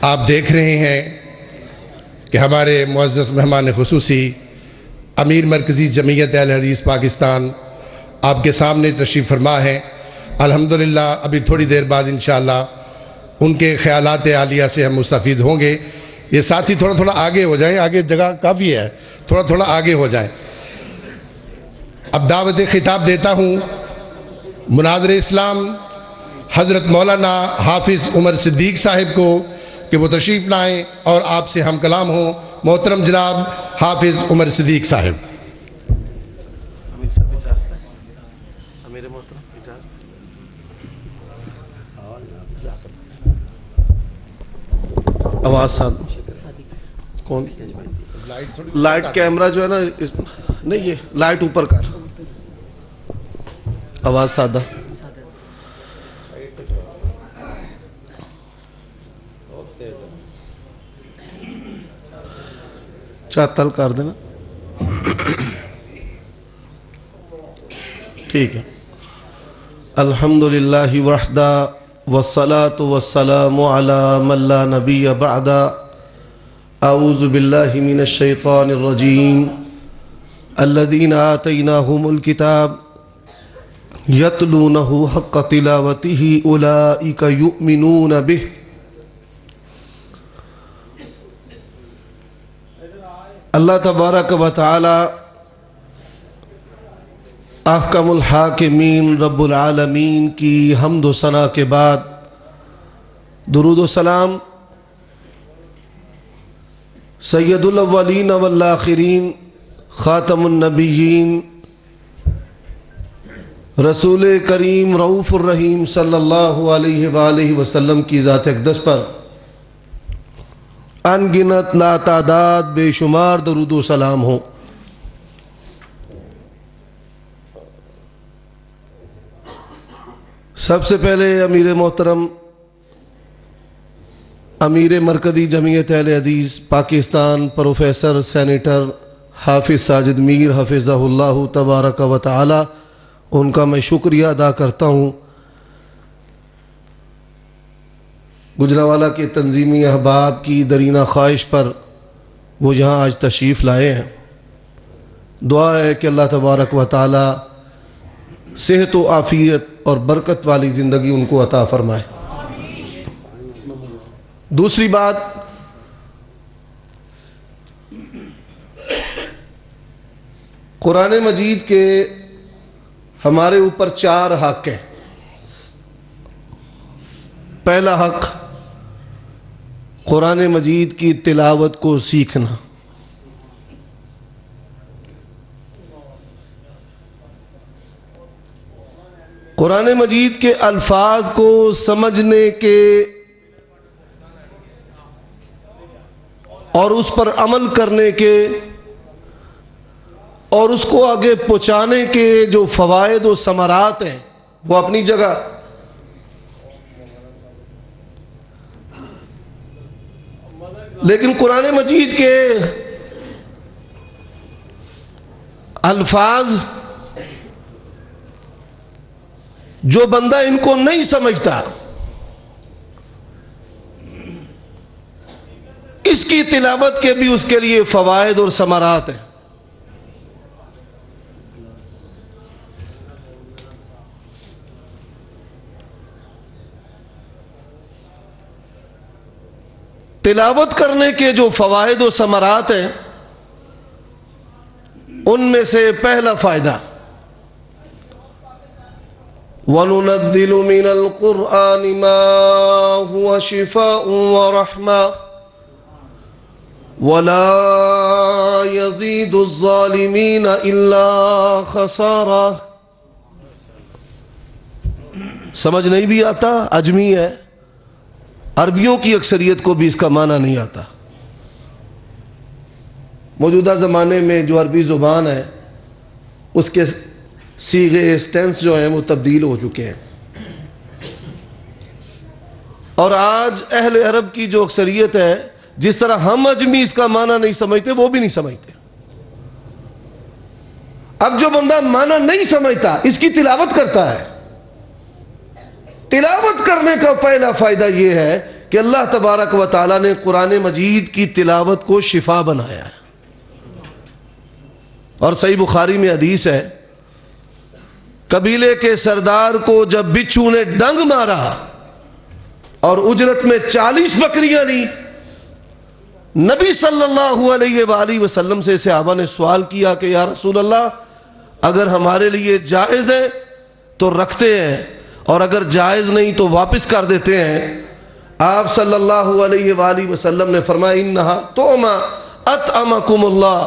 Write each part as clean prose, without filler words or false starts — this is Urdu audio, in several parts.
آپ دیکھ رہے ہیں کہ ہمارے معزز مہمان خصوصی امیر مرکزی جمعیت اہل حدیث پاکستان آپ کے سامنے تشریف فرما ہے۔ الحمدللہ ابھی تھوڑی دیر بعد انشاءاللہ ان کے خیالات عالیہ سے ہم مستفید ہوں گے۔ یہ ساتھی تھوڑا آگے ہو جائیں، آگے جگہ کافی ہے، تھوڑا آگے ہو جائیں۔ اب دعوت خطاب دیتا ہوں مناظر اسلام حضرت مولانا حافظ عمر صدیق صاحب کو کہ وہ تشریف لائیں اور آپ سے ہم کلام ہوں۔ محترم جناب حافظ عمر صدیق صاحب۔ آواز ساتھ کون لائٹ کیمرہ جو ہے نا نہیں، یہ لائٹ اوپر کر، آواز سادہ۔ چاتل کر دینا، ٹھیک ہے۔ الحمدللہ وحدہ والصلاة والسلام على من لا نبی بعد۔ اعوذ باللہ من الشیطان الرجیم۔ الذین آتیناہم الکتاب یتلونہ حق تلاوتہ اولئک یؤمنون بہ۔ اللہ تبارک و تعالی احکم الحاکمین رب العالمین کی حمد و ثنا کے بعد درود و سلام سید الاولین والآخرین خاتم النبیین رسول کریم رؤوف الرحیم صلی اللہ علیہ وآلہ وسلم کی ذات اقدس پر ان گنت لا تعداد بے شمار درود و سلام ہو۔ سب سے پہلے امیر محترم امیر مرکزی جمعیت اہل حدیث پاکستان پروفیسر سینیٹر حافظ ساجد میر حفظہ اللہ تبارک و تعالی، ان کا میں شکریہ ادا کرتا ہوں۔ گجرانوالہ کے تنظیمی احباب کی درینہ خواہش پر وہ یہاں آج تشریف لائے ہیں۔ دعا ہے کہ اللہ تبارک و تعالی صحت و عافیت اور برکت والی زندگی ان کو عطا فرمائے۔ دوسری بات، قرآن مجید کے ہمارے اوپر 4 حق ہیں۔ پہلا حق قرآن مجید کی تلاوت کو سیکھنا۔ قرآن مجید کے الفاظ کو سمجھنے کے اور اس پر عمل کرنے کے اور اس کو آگے پہنچانے کے جو فوائد و ثمرات ہیں وہ اپنی جگہ، لیکن قرآن مجید کے الفاظ جو بندہ ان کو نہیں سمجھتا، اس کی تلاوت کے بھی اس کے لیے فوائد اور ثمرات ہیں۔ تلاوت کرنے کے جو فوائد و ثمرات ہیں ان میں سے پہلا فائدہ، وَنُنَزِّلُ مِنَ الْقُرْآنِ مَا هُوَ شِفَاءٌ وَرَحْمَةٌ وَلَا يَزِيدُ الظَّالِمِينَ إِلَّا خَسَارًا۔ سمجھ نہیں بھی آتا، عجمی ہے، عربیوں کی اکثریت کو بھی اس کا معنی نہیں آتا۔ موجودہ زمانے میں جو عربی زبان ہے اس کے صیغے سٹینس جو ہیں وہ تبدیل ہو چکے ہیں، اور آج اہل عرب کی جو اکثریت ہے، جس طرح ہم عجمی اس کا معنی نہیں سمجھتے وہ بھی نہیں سمجھتے۔ اب جو بندہ معنی نہیں سمجھتا اس کی تلاوت کرتا ہے، تلاوت کرنے کا پہلا فائدہ یہ ہے کہ اللہ تبارک و تعالیٰ نے قرآن مجید کی تلاوت کو شفا بنایا ہے. اور صحیح بخاری میں حدیث ہے، قبیلے کے سردار کو جب بچھو نے ڈنگ مارا اور اجرت میں 40 بکریاں لی، نبی صلی اللہ علیہ وآلہ وسلم سے صحابہ نے سوال کیا کہ یا رسول اللہ، اگر ہمارے لیے جائز ہے تو رکھتے ہیں اور اگر جائز نہیں تو واپس کر دیتے ہیں. آپ صلی اللہ علیہ وآلہ وسلم نے فرمایا انہا توما اطعمکم اللہ،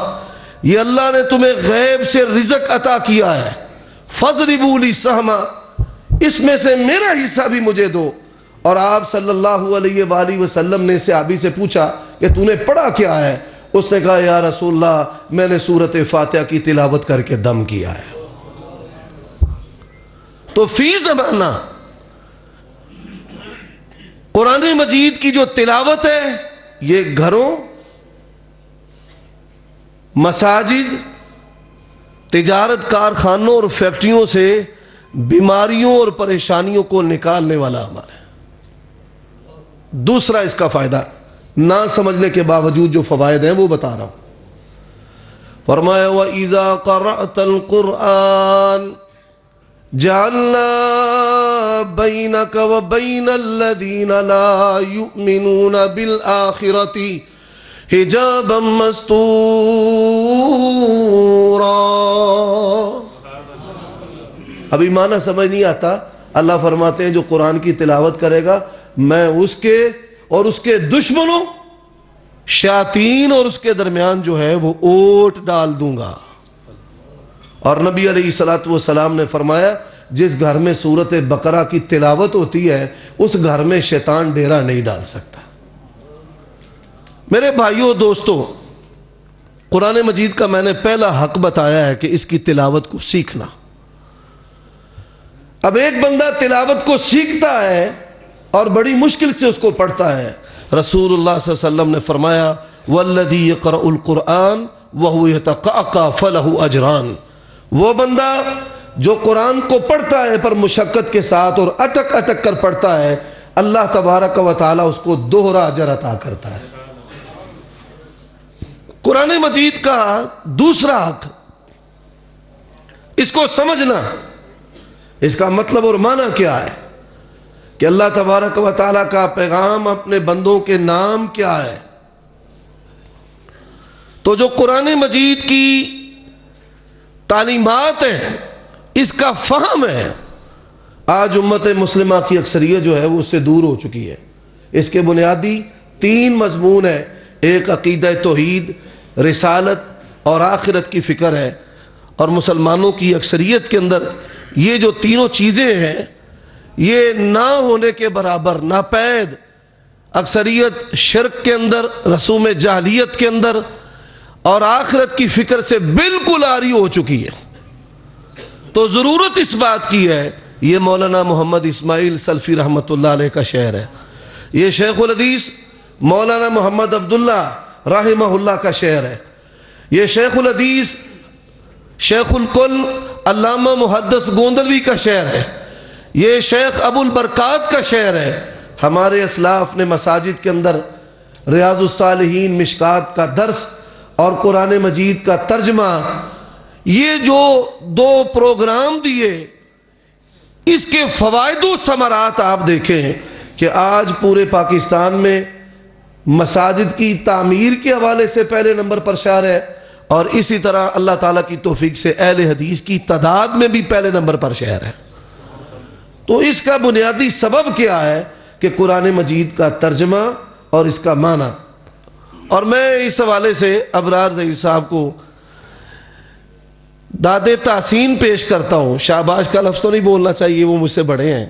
یہ اللہ نے تمہیں غیب سے رزق عطا کیا ہے، فضربوا لی سہما، اس میں سے میرا حصہ بھی مجھے دو. اور آپ صلی اللہ علیہ وآلہ وسلم نے صحابی سے پوچھا کہ تو نے پڑھا کیا ہے؟ اس نے کہا یا رسول اللہ، میں نے سورۃ فاتحہ کی تلاوت کر کے دم کیا ہے. تو فی زمانہ قرآن مجید کی جو تلاوت ہے یہ گھروں، مساجد، تجارت کارخانوں اور فیکٹریوں سے بیماریوں اور پریشانیوں کو نکالنے والا عمل ہے. دوسرا اس کا فائدہ، نہ سمجھنے کے باوجود جو فوائد ہیں وہ بتا رہا ہوں. فرمایا وَإِذَا قَرَأْتَ الْقُرْآنَ جَعَلْنَا بَيْنَكَ وَبَيْنَ الَّذِينَ لَا يُؤْمِنُونَ بِالْآخِرَةِ حِجَابًا مَسْتُورًا. ابھی معنی سمجھ نہیں آتا. اللہ فرماتے ہیں جو قرآن کی تلاوت کرے گا میں اس کے اور اس کے دشمنوں، شیاطین اور اس کے درمیان جو ہے وہ اوٹ ڈال دوں گا. اور نبی علیہ الصلوۃ والسلام نے فرمایا جس گھر میں سورۃ بقرہ کی تلاوت ہوتی ہے اس گھر میں شیطان ڈیرا نہیں ڈال سکتا. میرے بھائیوں دوستو، قرآن مجید کا میں نے پہلا حق بتایا ہے کہ اس کی تلاوت کو سیکھنا. اب ایک بندہ تلاوت کو سیکھتا ہے اور بڑی مشکل سے اس کو پڑھتا ہے. رسول اللہ صلی اللہ علیہ وسلم نے فرمایا والذی یقرأ القرآن وہو یتقعقع فلہ اجران. وہ بندہ جو قرآن کو پڑھتا ہے پر مشقت کے ساتھ اور اٹک اٹک کر پڑھتا ہے، اللہ تبارک و تعالی اس کو دوہرا اجر عطا کرتا ہے. قرآن مجید کا دوسرا حق، اس کو سمجھنا، اس کا مطلب اور معنی کیا ہے کہ اللہ تبارک و تعالیٰ کا پیغام اپنے بندوں کے نام کیا ہے. تو جو قرآن مجید کی تعلیمات ہیں اس کا فہم ہے، آج امت مسلمہ کی اکثریت جو ہے وہ اس سے دور ہو چکی ہے. اس کے بنیادی 3 مضمون ہیں. ایک عقیدہ توحید، رسالت اور آخرت کی فکر ہے. اور مسلمانوں کی اکثریت کے اندر یہ جو تینوں چیزیں ہیں یہ نہ ہونے کے برابر، ناپید. اکثریت شرک کے اندر، رسوم جاہلیت کے اندر اور آخرت کی فکر سے بالکل عاری ہو چکی ہے. تو ضرورت اس بات کی ہے، یہ مولانا محمد اسماعیل سلفی رحمۃ اللہ علیہ کا شعر ہے، یہ شیخ الحدیث مولانا محمد عبداللہ رحمہ اللہ کا شعر ہے، یہ شیخ الحدیث شیخ الکل علامہ محدث گوندلوی کا شعر ہے، یہ شیخ ابو البرکات کا شعر ہے. ہمارے اسلاف نے مساجد کے اندر ریاض الصالحین، مشکات کا درس اور قرآن مجید کا ترجمہ، یہ جو 2 پروگرام دیے، اس کے فوائد و ثمرات آپ دیکھیں کہ آج پورے پاکستان میں مساجد کی تعمیر کے حوالے سے پہلے نمبر پر شہر ہے، اور اسی طرح اللہ تعالیٰ کی توفیق سے اہل حدیث کی تعداد میں بھی پہلے نمبر پر شہر ہے. تو اس کا بنیادی سبب کیا ہے کہ قرآن مجید کا ترجمہ اور اس کا معنی. اور میں اس حوالے سے ابرار ظہیر صاحب کو داد تحسین پیش کرتا ہوں. شاباش کا لفظ تو نہیں بولنا چاہیے، وہ مجھ سے بڑے ہیں،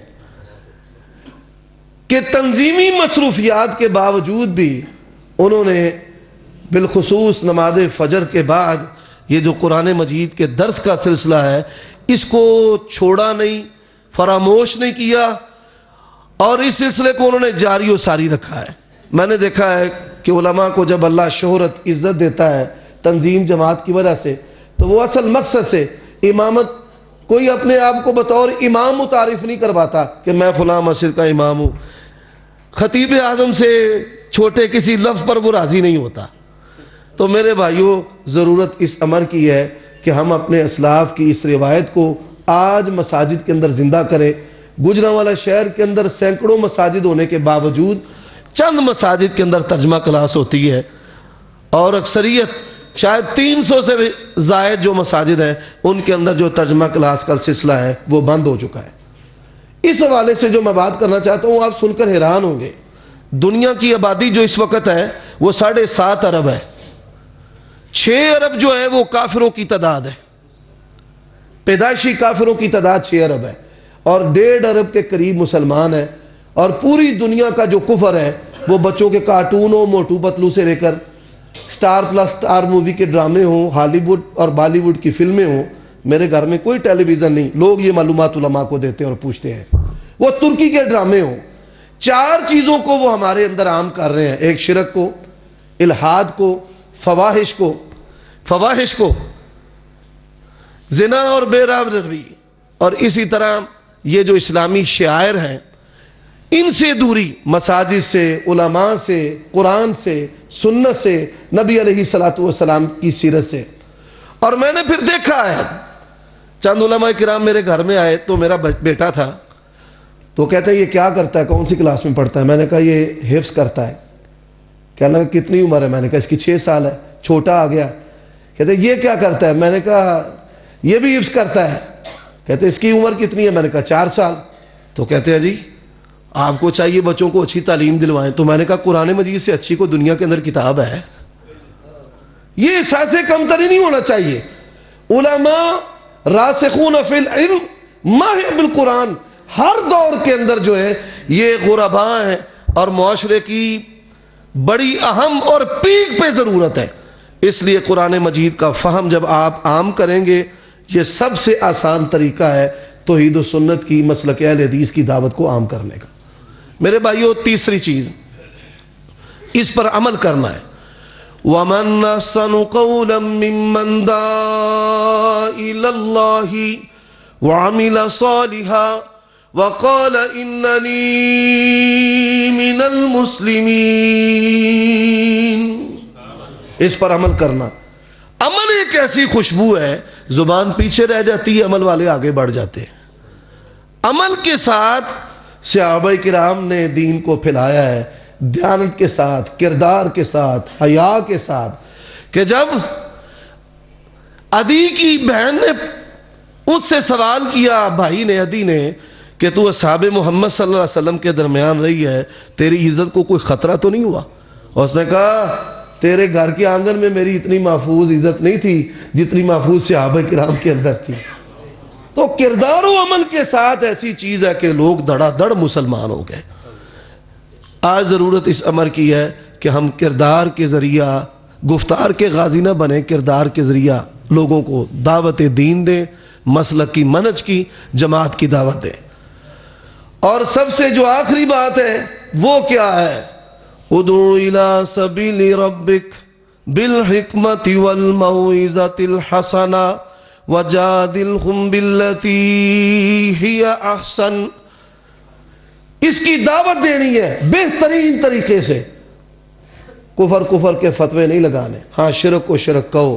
کہ تنظیمی مصروفیات کے باوجود بھی انہوں نے بالخصوص نماز فجر کے بعد یہ جو قرآن مجید کے درس کا سلسلہ ہے اس کو چھوڑا نہیں، فراموش نہیں کیا، اور اس سلسلے کو انہوں نے جاری و ساری رکھا ہے. میں نے دیکھا ہے کہ علماء کو جب اللہ شہرت عزت دیتا ہے تنظیم جماعت کی وجہ سے، تو وہ اصل مقصد سے امامت، کوئی اپنے آپ کو بطور امام متعارف نہیں کرواتا کہ میں فلاں مسجد کا امام ہوں. خطیب اعظم سے چھوٹے کسی لفظ پر وہ راضی نہیں ہوتا۔ تو میرے بھائیوں، ضرورت اس امر کی ہے کہ ہم اپنے اسلاف کی اس روایت کو آج مساجد کے اندر زندہ کریں۔ گوجرانوالہ شہر کے اندر سینکڑوں مساجد ہونے کے باوجود چند مساجد کے اندر ترجمہ کلاس ہوتی ہے، اور اکثریت شاید 300 سے زائد جو مساجد ہیں ان کے اندر جو ترجمہ کلاس کا سلسلہ ہے وہ بند ہو چکا ہے۔ اس حوالے سے جو میں بات کرنا چاہتا ہوں، آپ سن کر حیران ہوں گے۔ دنیا کی آبادی جو اس وقت ہے وہ 7.5 ارب ہے۔ 6 ارب جو ہے وہ کافروں کی تعداد ہے، پیدائشی کافروں کی تعداد 6 ارب ہے، اور 1.5 ارب کے قریب مسلمان ہیں۔ اور پوری دنیا کا جو کفر ہے وہ بچوں کے کارٹونوں، موٹو پتلو سے لے کر سٹار پلس سٹار مووی کے ڈرامے ہوں، ہالی ووڈ اور بالی ووڈ کی فلمیں ہوں۔ میرے گھر میں کوئی ٹیلی ویژن نہیں، لوگ یہ معلومات علماء کو دیتے ہیں اور پوچھتے ہیں۔ وہ ترکی کے ڈرامے ہوں، 4 چیزوں کو وہ ہمارے اندر عام کر رہے ہیں: ایک شرک کو، الحاد کو، فواحش کو، زنا اور بے روی، اور اسی طرح یہ جو اسلامی شعائر ہیں ان سے دوری، مساجد سے، علماء سے، قرآن سے، سنت سے، نبی علیہ السلام کی سیرت سے۔ اور میں نے پھر دیکھا ہے، چند علماء کرام میرے گھر میں آئے تو میرا بیٹا تھا، تو کہتے ہیں یہ کیا کرتا ہے، کون سی کلاس میں پڑھتا ہے؟ میں نے کہا یہ حفظ کرتا ہے۔ کہنے لگا کتنی عمر ہے؟ میں نے کہا اس کی 6 سال ہے۔ چھوٹا آ گیا، کہتے ہیں یہ کیا کرتا ہے؟ میں نے کہا یہ بھی حفظ کرتا ہے۔ کہتے ہیں اس کی عمر کتنی ہے؟ میں نے کہا 4 سال۔ تو کہتے ہیں جی آپ کو چاہیے بچوں کو اچھی تعلیم دلوائیں۔ تو میں نے کہا قرآن مجید سے اچھی کو دنیا کے اندر کتاب ہے؟ یہ احساس کمتری نہیں ہونا چاہیے۔ علماء راسخون فی العلم ماہر بالقرآن ہر دور کے اندر جو ہے یہ غرباء ہیں، اور معاشرے کی بڑی اہم اور پیک پہ ضرورت ہے۔ اس لیے قرآن مجید کا فہم جب آپ عام کریں گے، یہ سب سے آسان طریقہ ہے توحید و سنت کی، مسلک اہل حدیث کی دعوت کو عام کرنے کا۔ میرے بھائیو، تیسری چیز اس پر عمل کرنا ہے۔ وَمَنْ أَحْسَنُ قَوْلًا مِّمَّنْ دَعَا إِلَى اللَّهِ وَعَمِلَ صَالِحًا وَقَالَ إِنَّنِي مِنَ الْمُسْلِمِينَ۔ اس پر عمل کرنا۔ عمل ایک ایسی خوشبو ہے، زبان پیچھے رہ جاتی ہے، عمل والے آگے بڑھ جاتے ہیں۔ عمل کے ساتھ صحابہ کرام نے دین کو پھیلایا ہے، دیانت کے ساتھ، کردار کے ساتھ، حیا کے ساتھ، کہ جب عدی کی بہن نے اس سے سوال کیا، بھائی نے، عدی نے، کہ تو اصحاب محمد صلی اللہ علیہ وسلم کے درمیان رہی ہے، تیری عزت کو کوئی خطرہ تو نہیں ہوا؟ اور اس نے کہا تیرے گھر کے آنگن میں میری اتنی محفوظ عزت نہیں تھی جتنی محفوظ صحابہ کرام کے اندر تھی۔ تو کردار و عمل کے ساتھ ایسی چیز ہے کہ لوگ دڑا دڑ مسلمان ہو گئے۔ آج ضرورت اس امر کی ہے کہ ہم کردار کے ذریعہ، گفتار کے غازی نہ بنیں، کردار کے ذریعہ لوگوں کو دعوت دین دیں، مسلک کی، منہج کی، جماعت کی دعوت دیں۔ اور سب سے جو آخری بات ہے وہ کیا ہے؟ ادعو الی سبیل ربک بالحکمت والموعظۃ الحسنہ وجادلہم باللتی ہی احسن۔ اس کی دعوت دینی ہے بہترین طریقے سے۔ کفر کے فتوے نہیں لگانے، ہاں شرک کو شرک کہو،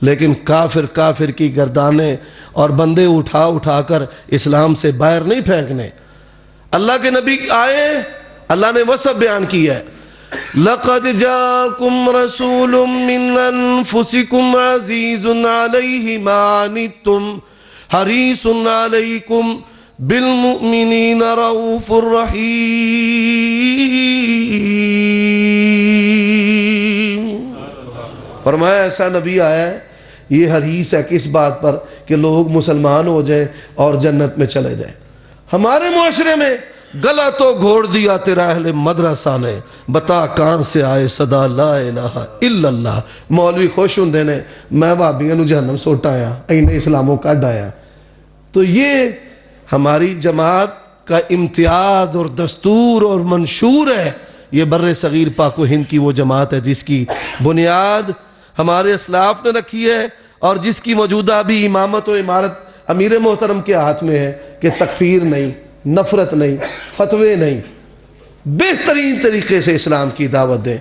لیکن کافر کی گردانیں اور بندے اٹھا کر اسلام سے باہر نہیں پھینکنے۔ اللہ کے نبی آئے، اللہ نے وصف بیان کی ہے، لَقَدْ جَاءَكُمْ رَسُولٌ مِّنْ أَنفُسِكُمْ عَزِيزٌ عَلَيْهِ مَا عَنِتُّمْ حَرِيصٌ عَلَيْكُمْ بِالْمُؤْمِنِينَ رَءُوفٌ رَحِيمٌ۔ فرمایا ایسا نبی آیا ہے، یہ حریص ہے کس بات پر؟ کہ لوگ مسلمان ہو جائیں اور جنت میں چلے جائیں۔ ہمارے معاشرے میں گلا تو گھوڑ دیا تیرا اہل مدرسہ نے، بتا کہاں سے آئے صدا لا الہ الا اللہ۔ مولوی خوش ہوندے نے میں بھابیاں نو جہنم سوٹ آیا، اینے اسلاموں کڈ آیا۔ تو یہ ہماری جماعت کا امتیاز اور دستور اور منشور ہے۔ یہ بر صغیر پاک و ہند کی وہ جماعت ہے جس کی بنیاد ہمارے اسلاف نے رکھی ہے، اور جس کی موجودہ بھی امامت و امارت امیر محترم کے ہاتھ میں ہے، کہ تکفیر نہیں، نفرت نہیں، فتوے نہیں۔ بہترین طریقے سے اسلام کی دعوت دیں،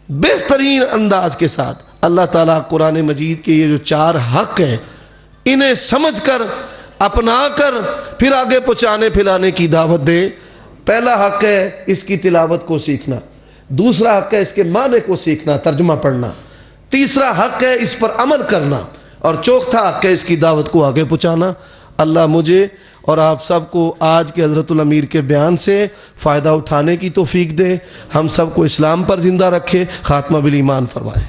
بہترین انداز کے ساتھ۔ اللہ تعالیٰ قرآن مجید کے یہ جو 4 حق ہیں انہیں سمجھ کر اپنا کر پھر آگے پہنچانے پھیلانے کی دعوت دے۔ پہلا حق ہے اس کی تلاوت کو سیکھنا، دوسرا حق ہے اس کے معنی کو سیکھنا، ترجمہ پڑھنا، تیسرا حق ہے اس پر عمل کرنا، اور چوتھا حق ہے اس کی دعوت کو آگے پہنچانا۔ اللہ مجھے اور آپ سب کو آج کے حضرت الامیر کے بیان سے فائدہ اٹھانے کی توفیق دے، ہم سب کو اسلام پر زندہ رکھے، خاتمہ بالایمان فرمائے۔